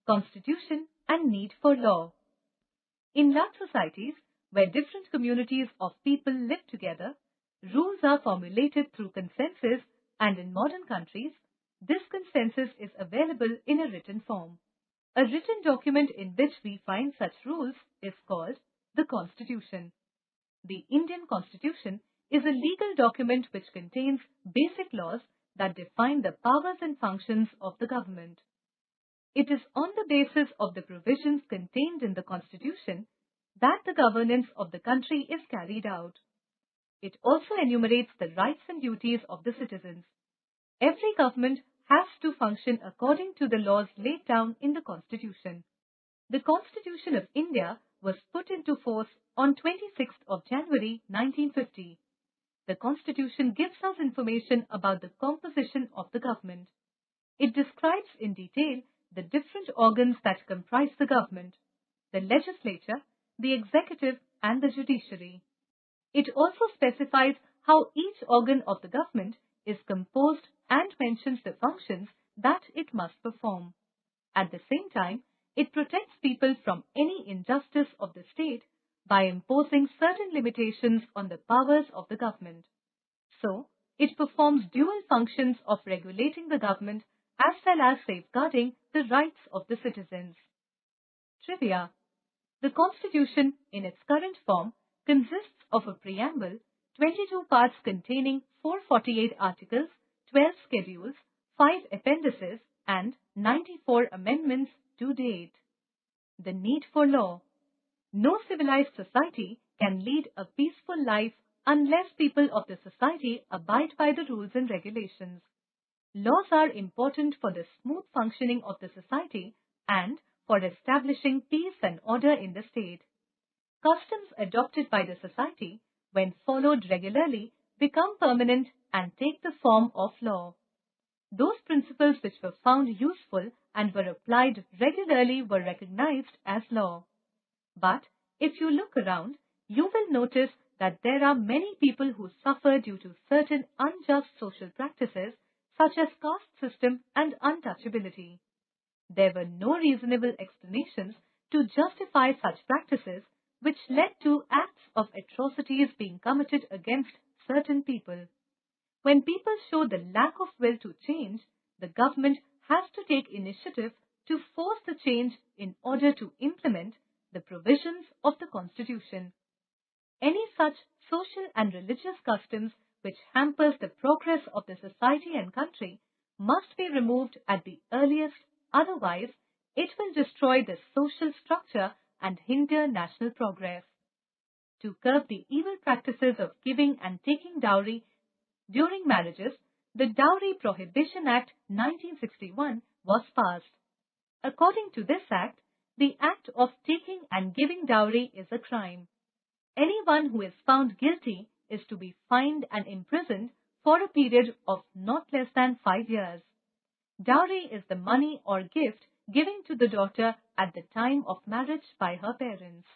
Constitution and need for law. In large societies, where different communities of people live together, rules are formulated through consensus, and in modern countries, this consensus is available in a written form. A written document in which we find such rules is called the Constitution. The Indian Constitution is a legal document which contains basic laws that define the powers and functions of the government. It is on the basis of the provisions contained in the Constitution that the governance of the country is carried out. It also enumerates the rights and duties of the citizens. Every government has to function according to the laws laid down in the Constitution. The Constitution of India was put into force on 26th of January 1950. The Constitution gives us information about the composition of the government. It describes in detail the different organs that comprise the government: the legislature, the executive, and the judiciary. It also specifies how each organ of the government is composed and mentions the functions that it must perform. At the same time, it protects people from any injustice of the state by imposing certain limitations on the powers of the government. So, it performs dual functions of regulating the government as well as safeguarding the rights of the citizens. Trivia: the Constitution, in its current form, consists of a preamble, 22 parts containing 448 articles, 12 schedules, 5 appendices, and 94 amendments to date. The need for law. No civilized society can lead a peaceful life unless people of the society abide by the rules and regulations. Laws are important for the smooth functioning of the society and for establishing peace and order in the state. Customs adopted by the society, when followed regularly, become permanent and take the form of law. Those principles which were found useful and were applied regularly were recognized as law. But if you look around, you will notice that there are many people who suffer due to certain unjust social practices such as caste system and untouchability. There were no reasonable explanations to justify such practices, which led to acts of atrocities being committed against certain people. When people show the lack of will to change, the government has to take initiative to force the change in order to implement the provisions of the Constitution. Any such social and religious customs which hampers the progress of the society and country must be removed at the earliest, otherwise it will destroy the social structure and hinder national progress. To curb the evil practices of giving and taking dowry during marriages, the Dowry Prohibition Act 1961 was passed. According to this act, the act of taking and giving dowry is a crime. Anyone who is found guilty is to be fined and imprisoned for a period of not less than 5 years. Dowry is the money or gift given to the daughter at the time of marriage by her parents.